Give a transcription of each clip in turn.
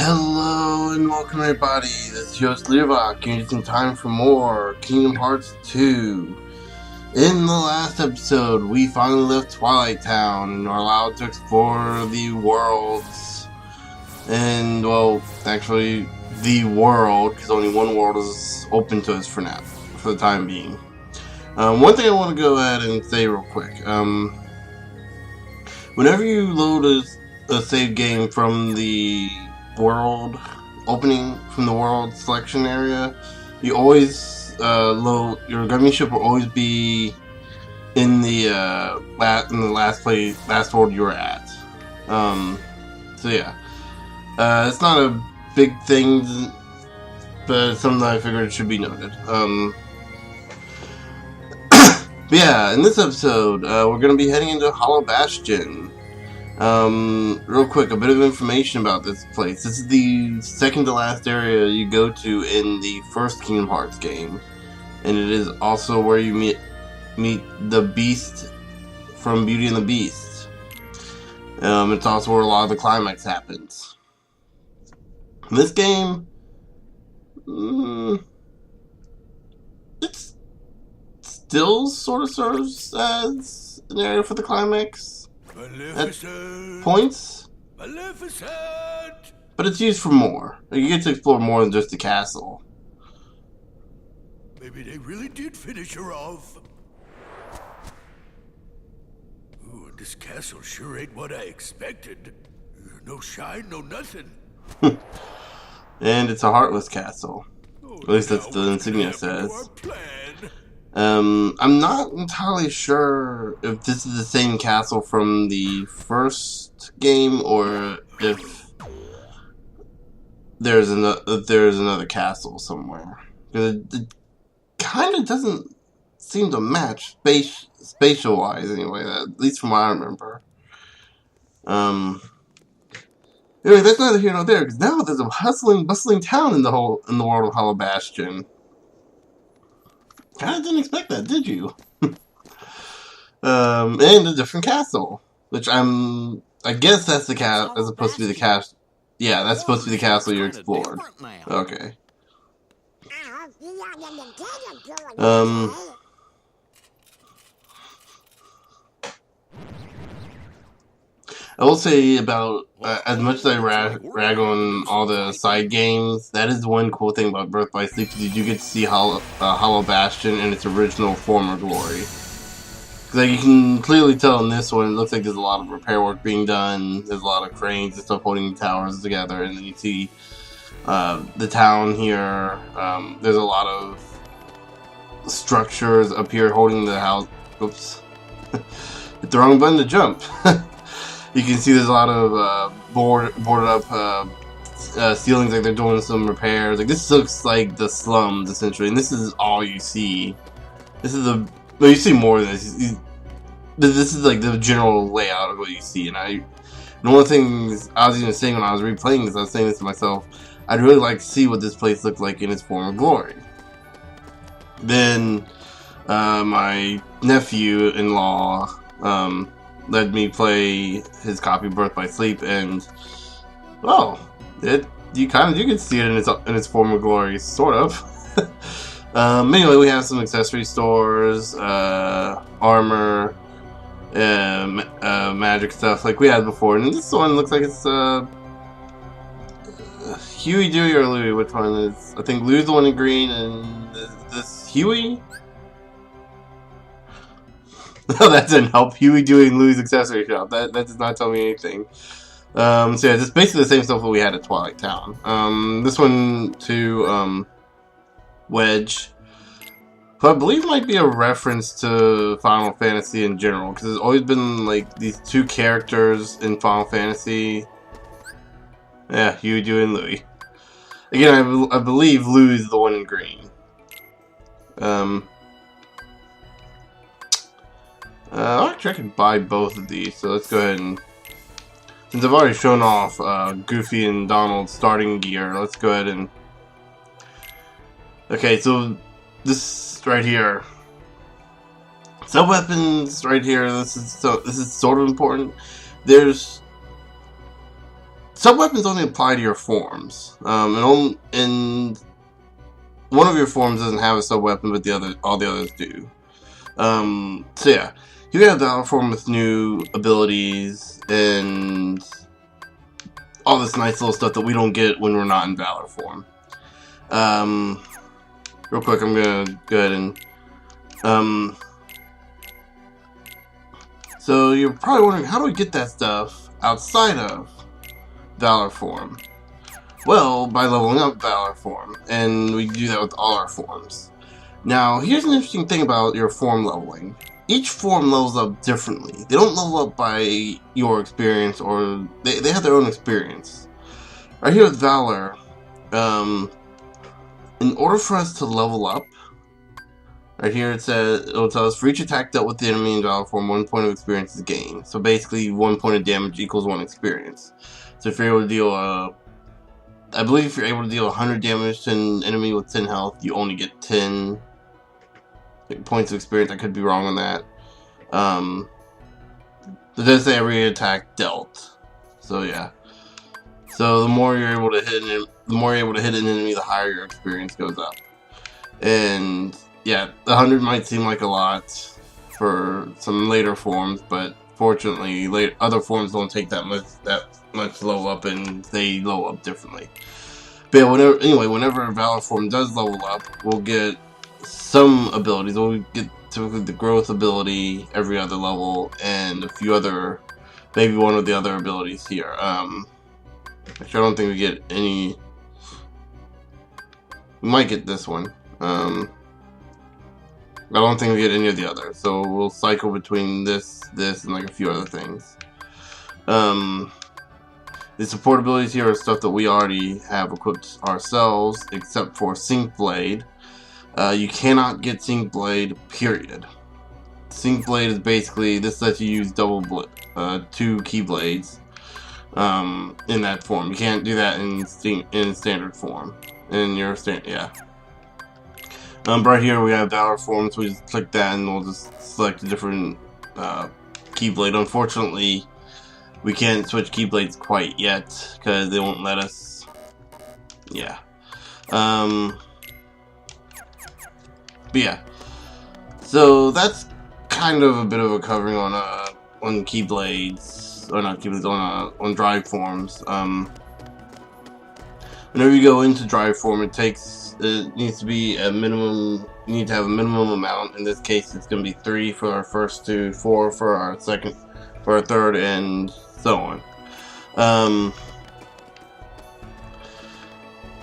Hello and welcome everybody, this is Yost Learlock, and it's time for more Kingdom Hearts 2. In the last episode, we finally left Twilight Town and are allowed to explore the worlds. And, well, actually, the world, because only one world is open to us for now, for the time being. One thing I want to go ahead and say real quick. Whenever you load a save game from the world opening, from the world selection area, you always load your gummy ship will always be in the last world you were at. So yeah, it's not a big thing, but it's something that I figured should be noted. But yeah, in this episode, we're going to be heading into Hollow Bastion. Real quick, a bit of information about this place. This is the second to last area you go to in the first Kingdom Hearts game. And it is also where you meet the Beast from Beauty and the Beast. It's also where a lot of the climax happens. This game, it's still sort of serves as an area for the climax at points, but it's used for more. You get to explore more than just the castle. Maybe they really did finish her off. Ooh, this castle sure ain't what I expected. No shine, no nothing. And it's a heartless castle. At least that's the insignia says. I'm not entirely sure if this is the same castle from the first game or if there's another castle somewhere. Because it kind of doesn't seem to match spatial-wise anyway, at least from what I remember. Anyway, that's neither here nor there, because now there's a hustling, bustling town in the world of Hollow Bastion. Kinda didn't expect that, did you? And a different castle, which I guess that's the castle, as opposed to be the castle. Yeah, that's supposed to be the castle you explored. Okay. I will say about, as much as I rag on all the side games, that is one cool thing about Birth by Sleep, is you do get to see Hollow Bastion in its original form or glory. Because you can clearly tell in this one, it looks like there's a lot of repair work being done, there's a lot of cranes and stuff holding the towers together, and then you see the town here, there's a lot of structures up here holding the house. Oops. Hit the wrong button to jump. You can see there's a lot of boarded up ceilings, like they're doing some repairs. Like, this looks like the slums, essentially, and this is all you see. This is you see more than this. This is like the general layout of what you see, and one of the things I was even saying when I was replaying this, I was saying this to myself, I'd really like to see what this place looked like in its form of glory. Then, my nephew-in-law, let me play his copy of Birth by Sleep, and well, you can see it in its form of glory, sort of. Anyway, we have some accessory stores, armor, magic stuff like we had before, and this one looks like it's Huey, Dewey, or Louie. Which one is? I think Louie's the one in green, and is this Huey? No, that didn't help. Huey, Dewey, and Louie's accessory shop. That does not tell me anything. So yeah, it's basically the same stuff that we had at Twilight Town. This one to Wedge, who I believe might be a reference to Final Fantasy in general, because there's always been like these two characters in Final Fantasy. Yeah, Huey, Dewey, and Louie. Again, I believe Louie's the one in green. Actually, I can buy both of these, so let's go ahead and, since I've already shown off Goofy and Donald's starting gear, let's go ahead and, okay, so this right here, sub-weapons right here, this is sort of important. There's sub-weapons only apply to your forms. And one of your forms doesn't have a sub-weapon, but all the others do. So yeah, you have Valor form with new abilities and all this nice little stuff that we don't get when we're not in Valor form. Real quick, I'm gonna go ahead and so you're probably wondering, how do we get that stuff outside of Valor form? Well, by leveling up Valor form, and we do that with all our forms. Now, here's an interesting thing about your form leveling. Each form levels up differently. They don't level up by your experience, or they have their own experience. Right here with Valor, in order for us to level up, right here it'll tell us for each attack dealt with the enemy in Valor form, 1 point of experience is gained. So basically, 1 point of damage equals 1 experience. So if you're able to deal I believe if you're able to deal 100 damage to an enemy with 10 health, you only get 10 points of experience. I could be wrong on that. It does say every attack dealt. So yeah. So the more you're able to hit an enemy, the higher your experience goes up. And yeah, the 100 might seem like a lot for some later forms, but fortunately, other forms don't take that much level up, and they level up differently. But yeah, whenever a Valor form does level up, we'll get some abilities. We'll get typically the growth ability every other level, and a few other, maybe one of the other abilities here. Actually, I don't think we get any. We might get this one. I don't think we get any of the others, so we'll cycle between this, and like a few other things. The support abilities here are stuff that we already have equipped ourselves, except for Sync Blade. You cannot get Sync Blade, period. Sync Blade is basically, this lets you use 2 Keyblades in that form. You can't do that in standard form. Yeah. Right here we have Valor forms. We just click that and we'll just select a different Keyblade. Unfortunately, we can't switch Keyblades quite yet because they won't let us. Yeah. But yeah. So that's kind of a bit of a covering on Keyblades, or not Keyblades, on drive forms. Whenever you go into drive form, it needs to be a minimum. You need to have a minimum amount. In this case, it's going to be 3 for our first 2, 4 for our second, for our third, and so on.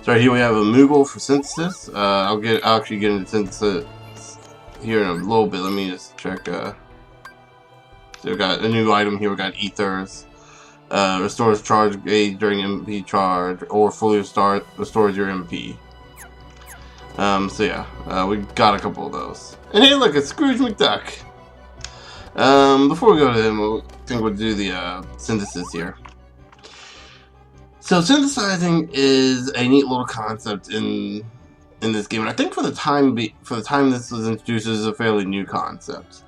So right here we have a Moogle for synthesis. I'll actually get into synthesis here in a little bit. Let me just check. So we got a new item here. We got ethers. Restores charge gauge during MP charge, or fully restores your MP. So yeah, we got a couple of those. And hey, look, it's Scrooge McDuck. Before we go to him, I think we'll do the synthesis here. So synthesizing is a neat little concept in this game, and I think for the time this was introduced, is a fairly new concept.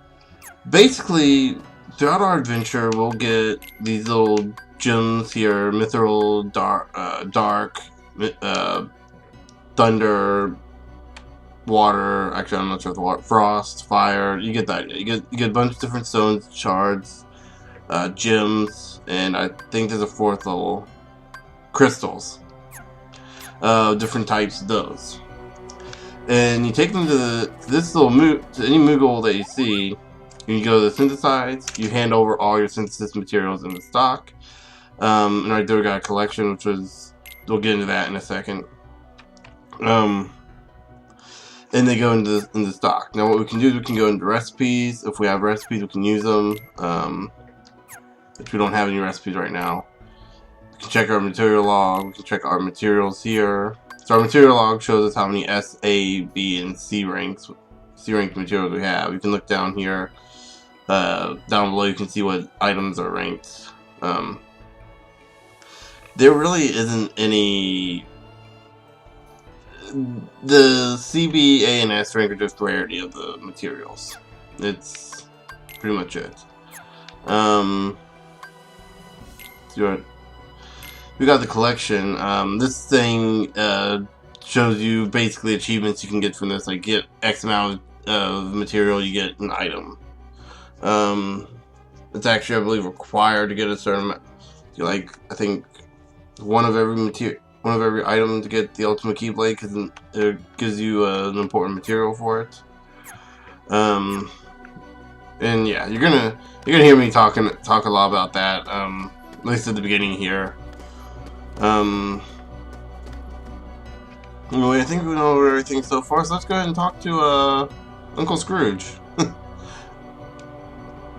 Basically, throughout our adventure, we'll get these little gems here: mithril, dark, thunder, water. Actually, I'm not sure if the water, frost, fire. You get the idea. You get a bunch of different stones, shards, gems, and I think there's a 4th level, crystals. Different types of those. And you take them to this little to any Moogle that you see. You go to synthesize. You hand over all your synthesis materials in the stock. And right there we got a collection, which we'll get into that in a second. And they go into the stock. Now what we can do is we can go into recipes. If we have recipes, we can use them. If we don't have any recipes right now, we can check our material log. We can check our materials here. So our material log shows us how many S, A, B, and C ranked materials we have. You can look down here. Down below you can see what items are ranked. There really isn't any. The C, B, A, and S rank are just rarity of the materials. It's pretty much it. we got the collection. This thing shows you basically achievements you can get from this. Like get X amount of material, you get an item. It's actually, I believe, required to get a certain amount. Like, I think one of every item to get the ultimate keyblade, because it gives you an important material for it. And yeah, you're gonna hear me talk a lot about that. At least at the beginning here. Anyway, I think we know everything so far, so let's go ahead and talk to Uncle Scrooge.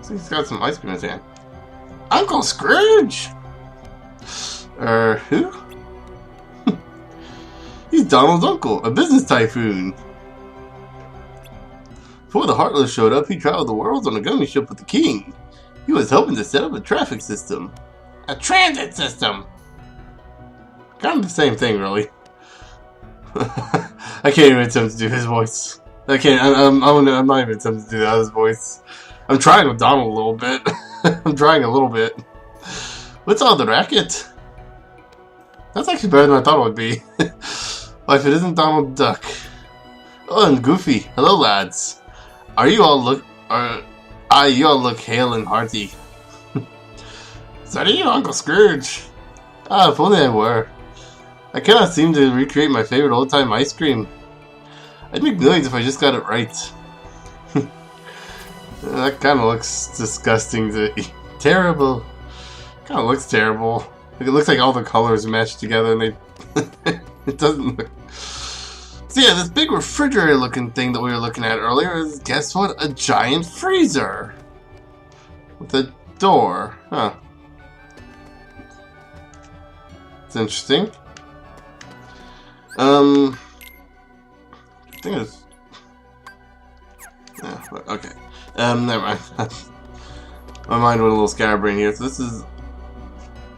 He's got some ice cream in his hand. Uncle Scrooge? Who? He's Donald's uncle, a business typhoon. Before the Heartless showed up, he traveled the world on a gummy ship with the king. He was hoping to set up a traffic system. A transit system! Kind of the same thing, really. I can't even attempt to do his voice. I can't, I'm not even attempting to do that, his voice. I'm trying with Donald a little bit. I'm trying a little bit. What's all the racket? That's actually better than I thought it would be. Well, if it isn't Donald Duck. Oh, and Goofy. Hello, lads. You all look hale and hearty. So do you, Uncle Scrooge? Ah, if only I were. I cannot seem to recreate my favorite old-time ice cream. I'd make millions if I just got it right. That kind of looks disgusting to eat. Terrible. Kind of looks terrible. Like, it looks like all the colors matched together and they... it doesn't look... So yeah, this big refrigerator looking thing that we were looking at earlier is, guess what? A giant freezer. With a door. Huh. It's interesting. I think it's... Yeah, okay. Never mind. My mind went a little scatterbrained here. So this is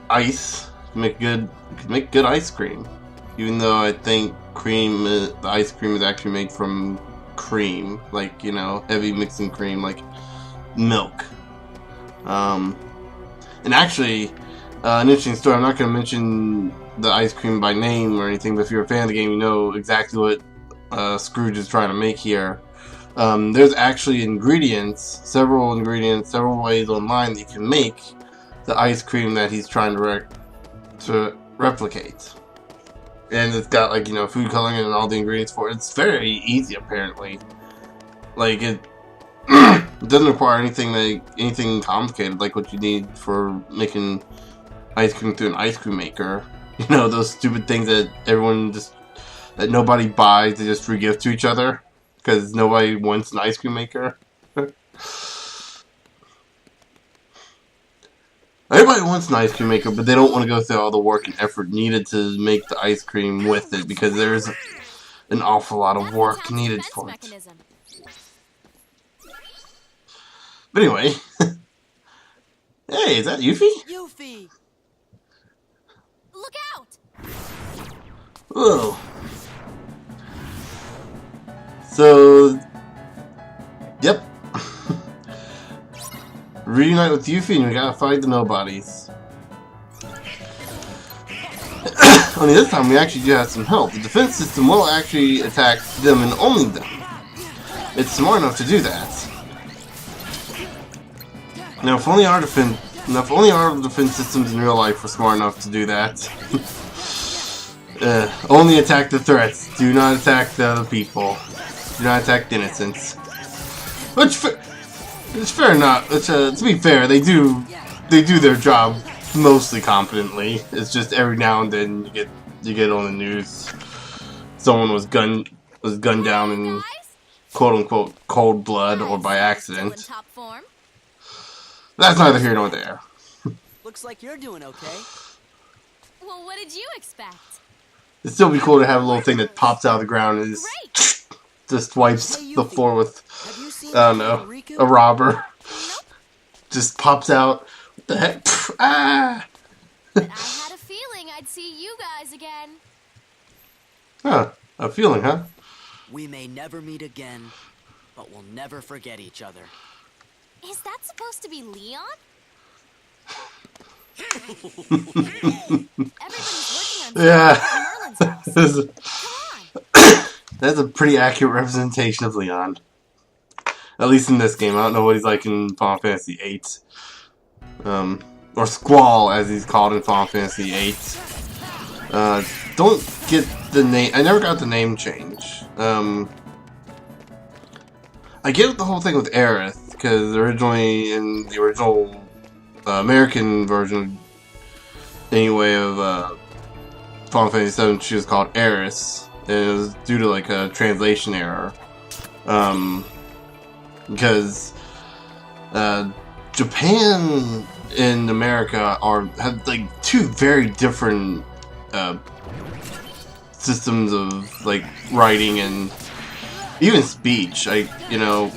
ice. Make good ice cream. Even though I think the ice cream is actually made from cream, like, you know, heavy mixing cream, like milk. And actually, an interesting story. I'm not going to mention the ice cream by name or anything, but if you're a fan of the game, you know exactly what Scrooge is trying to make here. There's actually several ways online that you can make the ice cream that he's trying to replicate. And it's got, like, you know, food coloring and all the ingredients for it. It's very easy, apparently. Like, it doesn't require anything complicated like what you need for making ice cream through an ice cream maker. You know, those stupid things that that nobody buys, they just re-gift to each other because nobody wants an ice cream maker. Everybody wants an ice cream maker, but they don't want to go through all the work and effort needed to make the ice cream with it because there's an awful lot of work needed for it. But anyway, hey, is that Yuffie? Yuffie! Look out! Whoa. So, yep. Reunite with Yuffie and we gotta fight the nobodies. Only this time we actually do have some help. The defense system will actually attack them and only them. It's smart enough to do that. Now, if only our defense systems in real life were smart enough to do that. Only attack the threats. Do not attack the other people. Do not attack the innocents. It's fair enough. To be fair, they do their job mostly competently. It's just every now and then you get on the news someone was gunned down in quote unquote cold blood or by accident. That's neither here nor there. Looks like you're doing okay. Well, what did you expect? It'd still be cool to have a little thing that pops out of the ground and just wipes the floor with, I don't know, a robber. Just pops out. What the heck? Ah! But I had a feeling I'd see you guys again. Huh. A feeling, huh? We may never meet again, but we'll never forget each other. Is that supposed to be Leon? Everybody's working on Yeah. something at Merlin's house. That's a pretty accurate representation of Leon. At least in this game. I don't know what he's like in Final Fantasy VIII. Or Squall, as he's called in Final Fantasy VIII. Don't get the name. I never got the name change. I get the whole thing with Aerith, because originally in the original American version, anyway, of Final Fantasy VII, she was called Aeris. And it was due to like a translation error. Because Japan and America have like two very different systems of like writing and even speech. Like, you know,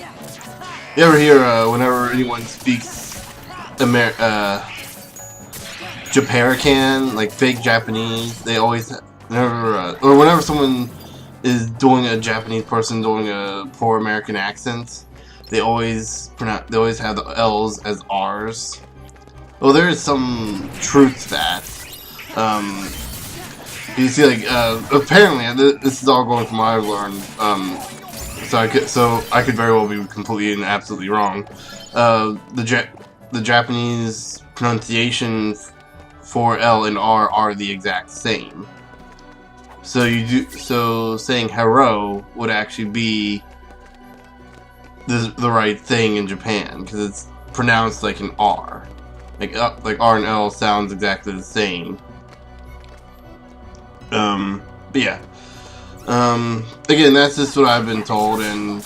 you ever hear whenever anyone speaks Japarican, like fake Japanese, they always or whenever someone is doing a Japanese person doing a poor American accent, they always have the L's as R's. Well, there is some truth to that. You see, like, apparently, this is all going from what I've learned. So I could very well be completely and absolutely wrong. The Japanese pronunciation for L and R are the exact same. So saying hero would actually be the right thing in Japan, because it's pronounced like an R. Like R and L sounds exactly the same. But yeah. Again, that's just what I've been told, and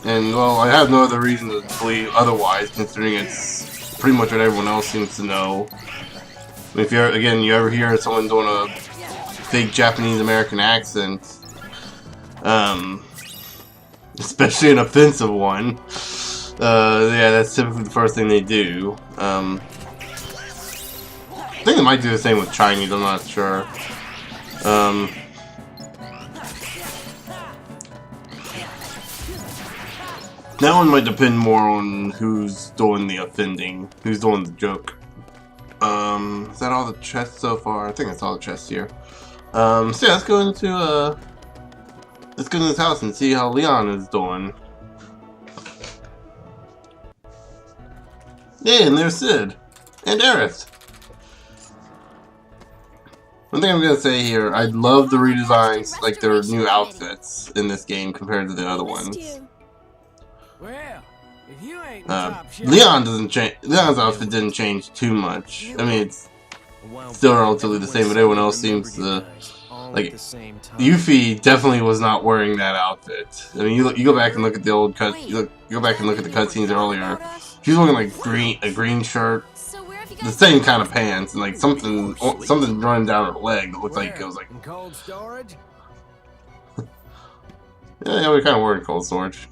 well, I have no other reason to believe otherwise, considering it's pretty much what everyone else seems to know. If you ever hear someone doing a fake Japanese American accent, especially an offensive one, yeah, that's typically the first thing they do. I think they might do the same with Chinese, I'm not sure. That one might depend more on who's doing the offending, who's doing the joke. Is that all the chests so far? I think that's all the chests here. So yeah, let's go into this house and see how Leon is doing. Yeah, and there's Sid. And Aerith. One thing I'm gonna say here, I love the redesigns, like their new outfits in this game compared to the other ones. Well, if you ain't Leon's outfit didn't change too much. I mean, it's still relatively the same, but everyone else seems to like. Yuffie definitely was not wearing that outfit. I mean, you go back and look at the old cut. You go back and look at the cutscenes earlier. She was wearing like a green shirt, the same kind of pants, and like something running down her leg that looked like it was like. Cold storage. Yeah, we kind of were in cold storage.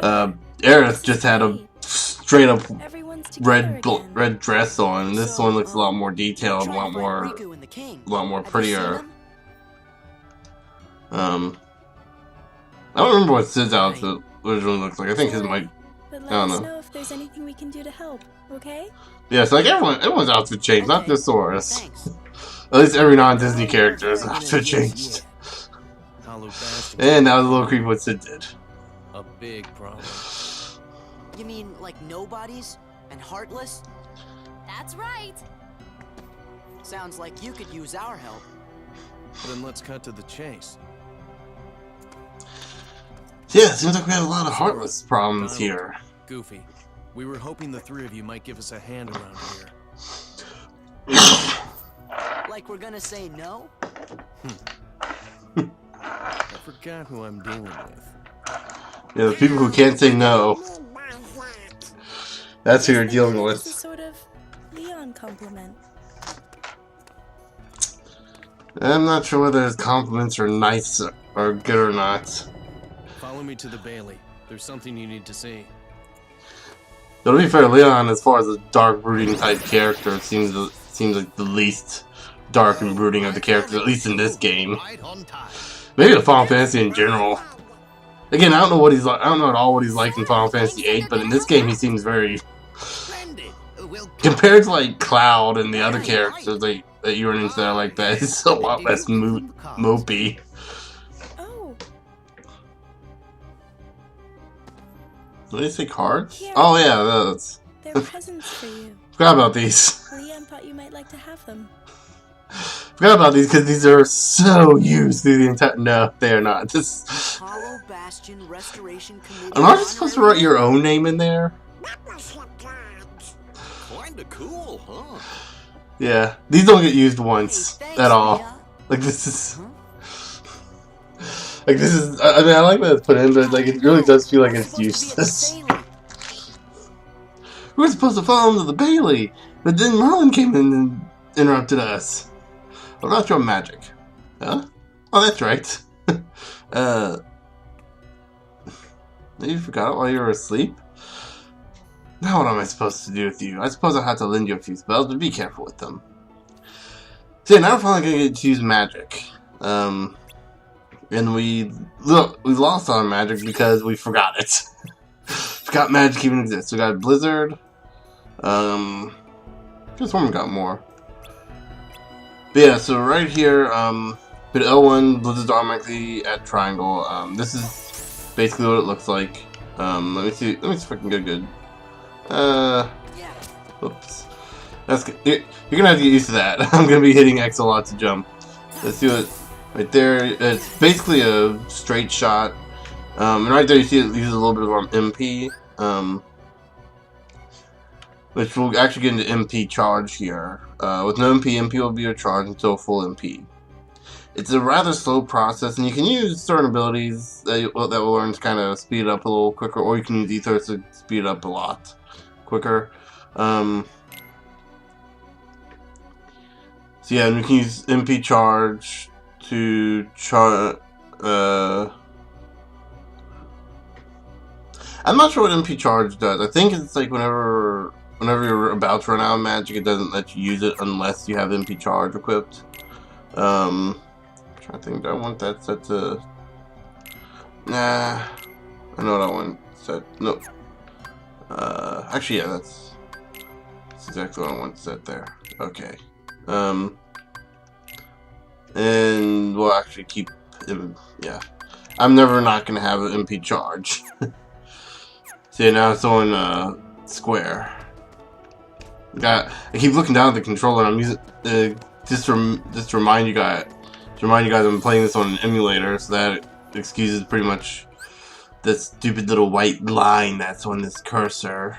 Aerith just had a straight up red dress on. This one looks a lot more detailed, a lot more prettier. I don't remember what Sid's outfit originally looks like. I think his might. I don't know. If there's anything we can do to help, okay? Yeah, so like everyone's outfit changed, not just Sora's. At least every non-Disney character's outfit changed. Hollow Bastion. And that was a little creepy what Sid did. A big problem. You mean like nobodies and heartless? That's right. Sounds like you could use our help. Then let's cut to the chase. Yeah, it seems like we have a lot of heartless problems here. Goofy, we were hoping the three of you might give us a hand around here. Like we're gonna say no? I forgot who I'm dealing with. Yeah, the people who can't say no. That's who you're dealing It's a with. sort of Leon compliment. I'm not sure whether his compliments are nice or good or not. Follow me to the Bailey. There's something you need to see. But to be fair, Leon, as far as a dark, brooding type character, seems like the least dark and brooding of the characters, at least in this game. Maybe the Final Fantasy in general. Again, I don't know what he's like. I don't know at all what he's like in Final Fantasy VIII, but in this game, he seems very compared to like Cloud and the other characters that you run into that are like that, it's a lot less mopey. Oh, What did they say, cards? Here. Oh yeah, that's. they're presents for you. Forgot about these. Leon thought you might like to have them. Forgot about these because these are so used through the entire. No, they are not. This. Hollow Bastion Restoration Committee. I'm not just supposed to write your own name in there. Kinda cool, huh? Yeah, these don't get used once Hey, thanks, at all. Leon. Like this is. Like this is. I mean, I like that it's put in, but like it really does feel like it's useless. We were supposed to follow him to the Bailey, but then Merlin came in and interrupted us. What about your magic? Huh? Oh, that's right. You forgot it while you were asleep? Now what am I supposed to do with you? I suppose I'll have to lend you a few spells, but be careful with them. So yeah, now we're finally gonna get to use magic. And we lost our magic because we forgot it. Forgot magic even exists. We got Blizzard. Just one we got more. But yeah, so right here, hit L1, Blizzard's automatically at triangle. This is basically what it looks like. Let me see if I can get good. Whoops. That's good. You're gonna have to get used to that. I'm gonna be hitting X a lot to jump. Let's do it right there. It's basically a straight shot. And right there you see it uses a little bit of MP. Which will actually get into MP charge here. With no MP will be your charge until full MP. It's a rather slow process, and you can use certain abilities that will learn to kind of speed it up a little quicker, or you can use Ethos to speed it up a lot quicker. So yeah, and we can use MP charge to I'm not sure what MP charge does. I think it's like whenever you're about to run out of magic, it doesn't let you use it unless you have MP charge equipped. I'm trying to think, do I want that set to... Nah, I know what I want set. Nope. Actually, yeah, that's exactly what I want set there. Okay. And we'll actually keep him, yeah. I'm never not gonna have an MP charge. So yeah, now it's on square. I keep looking down at the controller. I'm using just to remind you guys. I'm playing this on an emulator, so that excuses pretty much the stupid little white line that's on this cursor.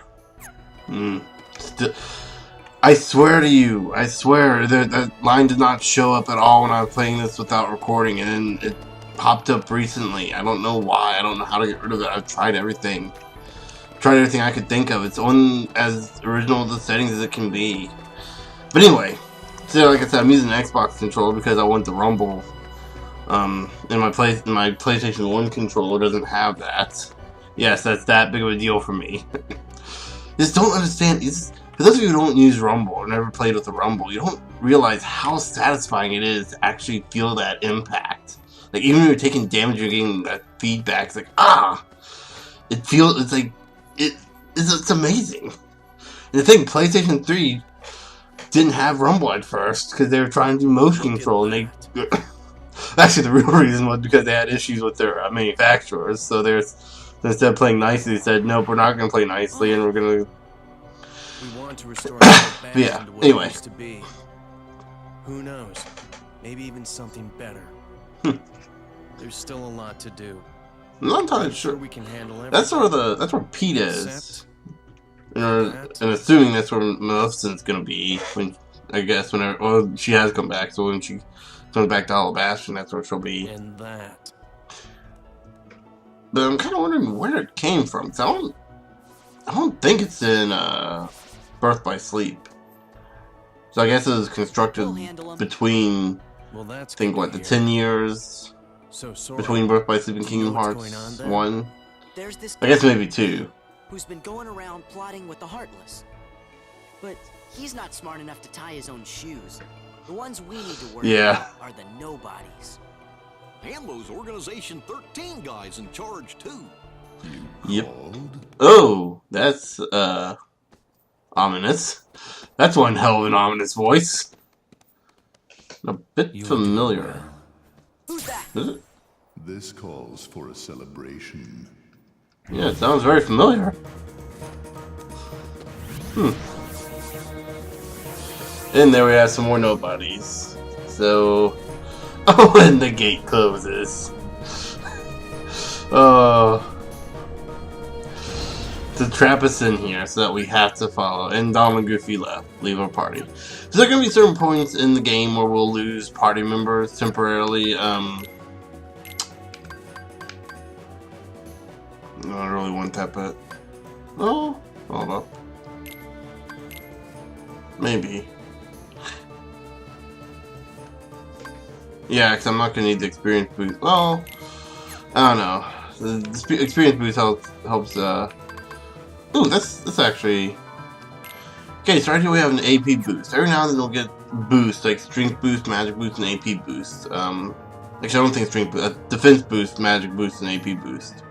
I swear to you, I swear that line did not show up at all when I was playing this without recording, and it popped up recently. I don't know why. I don't know how to get rid of it. I've tried everything. Tried everything I could think of. It's on as original the settings as it can be. But anyway, so like I said, I'm using an Xbox controller because I want the rumble. And my PlayStation 1 controller doesn't have that. Yes, that's that big of a deal for me. Just don't understand. For those of you who don't use Rumble or never played with the Rumble, you don't realize how satisfying it is to actually feel that impact. Like even when you're taking damage, you're getting that feedback. It's like it's like. It's amazing. And the thing, PlayStation 3 didn't have Rumble at first because they were trying to do motion control, and they actually the real reason was because they had issues with their manufacturers. So instead of playing nicely, they said, "Nope, we're not going to play nicely, and we're going to." We want to restore Hollow Yeah. Bastion to what Anyway. it used to be. Who knows? Maybe even something better. There's still a lot to do. I'm not entirely I'm sure. we can handle everything. That's where Pete is, Except and assuming that's where Maleficent's gonna be when whenever. Well, she has come back, so when she comes back to Hollow Bastion, that's where she'll be. and that. But I'm kind of wondering where it came from. Cause I don't think it's in Birth by Sleep. So I guess it was constructed We'll handle 'em. between Well, that's I think good what to the hear. 10 years So Sora, between Birth by Sleep and do you know Kingdom what's Hearts going on there? 1. There's this I guess guy maybe 2. who's been going around plotting with the Heartless. But he's not smart enough to tie his own shoes. The ones we need to worry Yeah. about are the nobodies. And those Organization 13 guys in charge, too. Yep. Oh, that's Ominous. That's one hell of an ominous voice. A bit You familiar. Who's that? Is it? This calls for a celebration. Yeah, it sounds very familiar. And there we have some more nobodies. So, oh, and the gate closes. To trap us in here so that we have to follow. And Donald and Goofy leave our party. So there are going to be certain points in the game where we'll lose party members temporarily. I don't really want that, but... Oh, hold up. Maybe. Yeah, because I'm not going to need the experience boost. Well, I don't know. The experience boost helps, Ooh, that's actually... Okay, so right here we have an AP boost. Every now and then we'll get boosts, like strength boost, magic boost, and AP boost. Actually, I don't think strength boost. Defense boost, magic boost, and AP boost.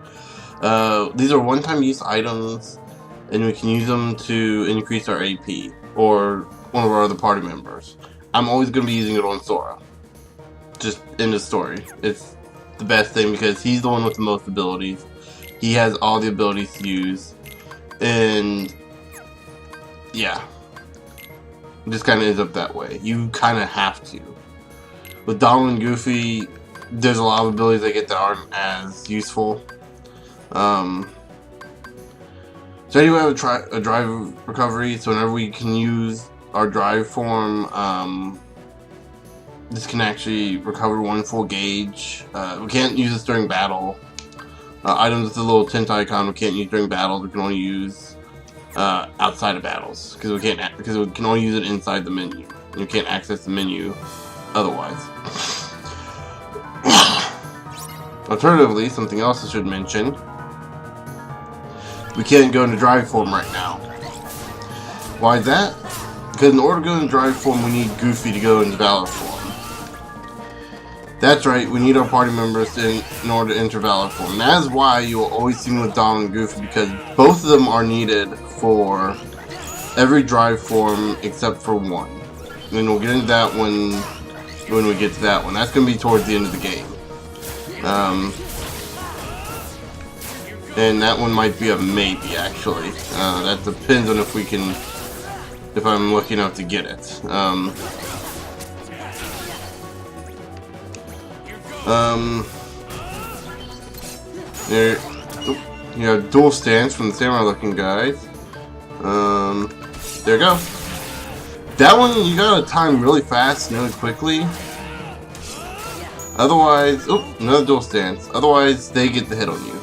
These are one-time use items, and we can use them to increase our AP, or one of our other party members. I'm always going to be using it on Sora. Just in the story. It's the best thing because he's the one with the most abilities. He has all the abilities to use. And yeah, it just kind of ends up that way. You kind of have to. With Donald and Goofy, there's a lot of abilities they get that aren't as useful. So anyway, we have a drive recovery. So whenever we can use our drive form, this can actually recover one full gauge. We can't use this during battle. Items with the little tent icon we can't use during battles. We can only use outside of battles because we can only use it inside the menu. You can't access the menu otherwise. Alternatively, something else I should mention: we can't go into drive form right now. Why is that? Because in order to go into drive form, we need Goofy to go into Valor form. That's right, we need our party members in order to enter Valor form. And that is why you will always see me with Donald and Goofy, because both of them are needed for every drive form except for one. And we'll get into that when we get to that one. That's going to be towards the end of the game. And that one might be a maybe, actually. That depends on if I'm lucky enough to get it. There, you have dual stance from the samurai looking guys. There you go. That one you gotta time really fast and really quickly. Otherwise, another dual stance. Otherwise, they get the hit on you.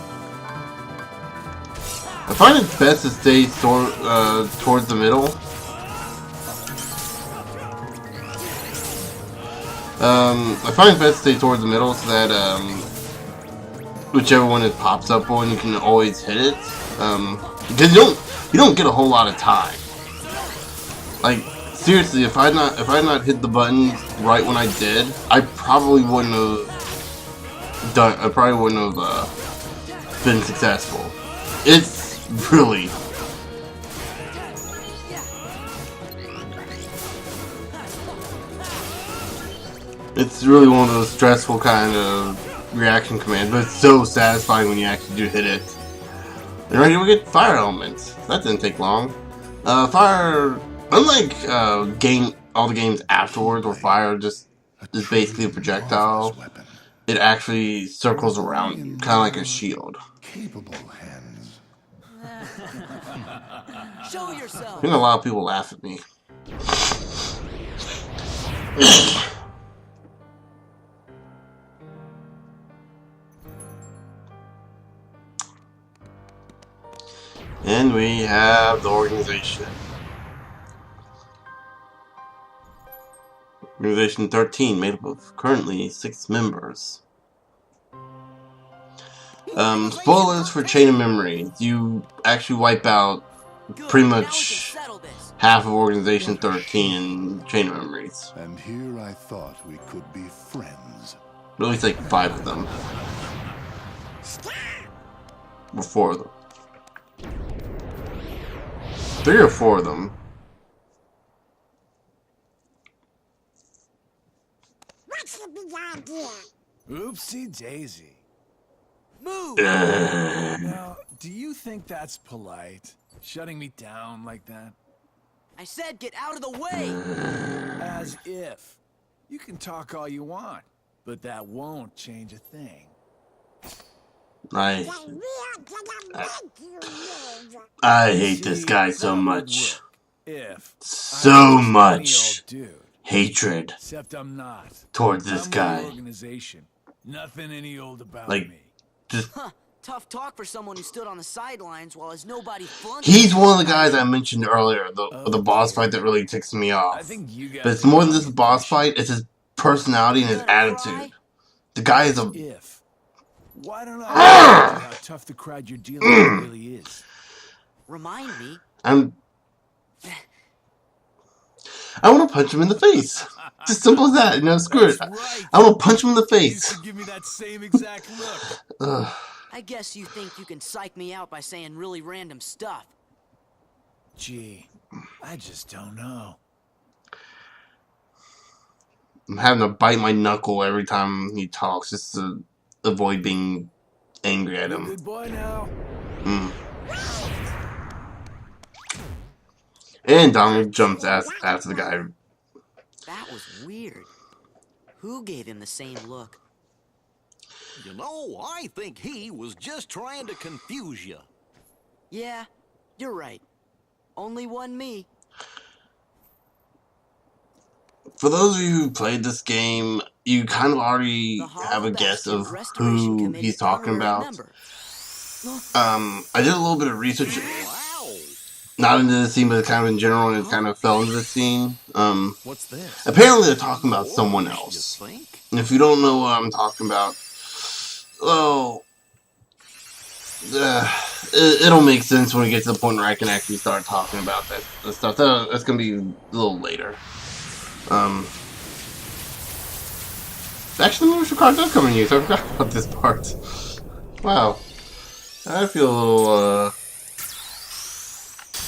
I find it best to stay towards the middle. I find it best to stay towards the middle so that whichever one it pops up on, you can always hit it. Because you don't get a whole lot of time. Like seriously, if I had not hit the button right when I did, I probably wouldn't have been successful. It's really. It's really one of those stressful kind of reaction commands, but it's so satisfying when you actually do hit it. And right here we get fire elements. That didn't take long. Fire, unlike all the games afterwards, where fire just is basically a projectile, it actually circles around you, kind of like a shield. Capable hands. Show I yourself. think a lot of people laugh at me. And we have the organization. Organization 13, made up of currently 6 members. Spoilers for Chain of Memory. You actually wipe out pretty much half of Organization 13 in Chain of Memories. And here I thought we could be friends. At least like 5 of them. Or 4 of them. 3 or 4 of them. What's the big idea? Oopsie daisy. Move! Ugh. Now, do you think that's polite? Shutting me down like that? I said get out of the way! As if. You can talk all you want, but that won't change a thing. I hate this guy so That would much. work if So I was much any old dude. hatred Except I'm not. towards this I'm with the guy. organization. Nothing any old about Like, me. just Huh, tough talk for someone who stood on the sidelines while his nobody flunked. he's one of the guys I mentioned earlier, the boss fight that really ticks me I off. think you guys But it's are more than wrong this boss impression. fight, it's his personality and his Gonna attitude. cry? The guy is a If. Why don't I ask you how tough the crowd you're dealing with really is? Remind me. I want to punch him in the face. Just simple as that, you know, screw it. That's right. I want to punch him in the You face. used to give me that same exact look. Ugh. I guess you think you can psych me out by saying really random stuff. Gee, I just don't know. I'm having to bite my knuckle every time he talks just to avoid being angry at You him. good boy now? And Donald jumps after the guy. That was weird. Who gave him the same look? You know, I think he was just trying to confuse you. Yeah, you're right. Only one me. For those of you who played this game, you kind of already The have a Hollow guess Bastion of Restoration who Committee he's talking honorary about. member. I did a little bit of research, Wow. not into the scene, but kind of in general, and it kind of fell into the scene. What's this? Apparently they're talking about someone You else. think? And if you don't know what I'm talking about, well, it'll make sense when we get to the point where I can actually start talking about that stuff. That's gonna be a little later. Actually, the motion card does come in use. I forgot about this part. Wow, I feel a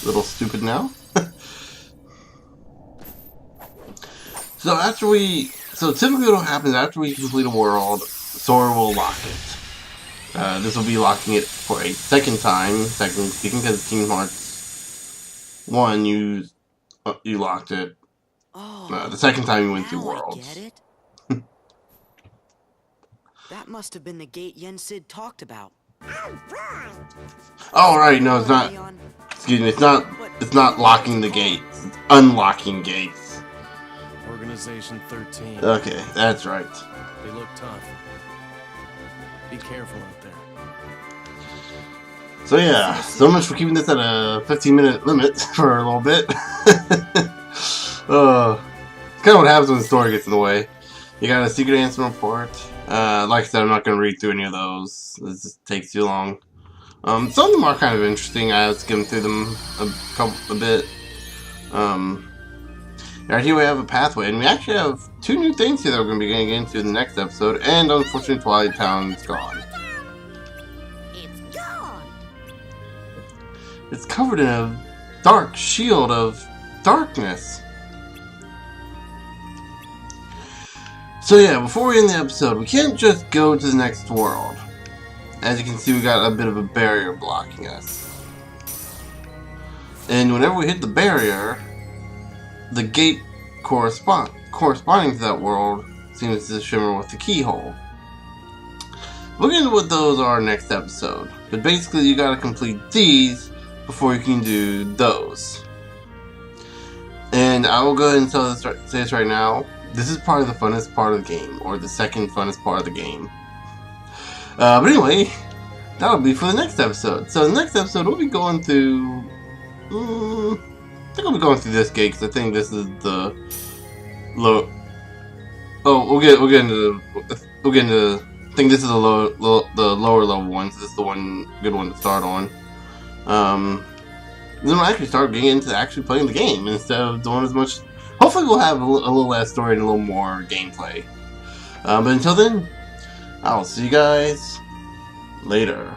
little stupid now. So typically what happens after we complete a world, Sora will lock it. This will be locking it for a second time, technically speaking, because Kingdom Hearts 1, you locked it. Oh, The second time you went through now worlds. I get it. That must have been the gate Yen Sid talked about. Oh right, no, it's not. Excuse me, it's not locking the gates. It's unlocking gates. Organization 13. Okay, that's right. They look tough. Be careful out there. So yeah, so much for keeping this at a 15-minute limit for a little bit. It's kind of what happens when the story gets in the way. You got a secret answer report. Like I said, I'm not going to read through any of those. This just takes too long. Some of them are kind of interesting. I was skimming through them a bit. Right here we have a pathway, and we actually have 2 new things here that we're going to be getting into in the next episode. And unfortunately, Twilight Town's gone. It's gone. It's covered in a dark shield of darkness. So yeah, before we end the episode, we can't just go to the next world. As you can see, we got a bit of a barrier blocking us. And whenever we hit the barrier, the gate corresponding to that world seems to shimmer with the keyhole. We'll get into what those are next episode. But basically, you gotta complete these before you can do those. And I will go ahead and say this right now. This is probably the funnest part of the game, or the second funnest part of the game. But anyway, that'll be for the next episode. So the next episode, we'll be going through. I think I'll be going through this gate because I think this is the low. Oh, we'll get into. I think this is the lower level one. So this is the good one to start on. Then we'll actually start getting into actually playing the game instead of doing as much. Hopefully we'll have a little less story and a little more gameplay. But until then, I'll see you guys later.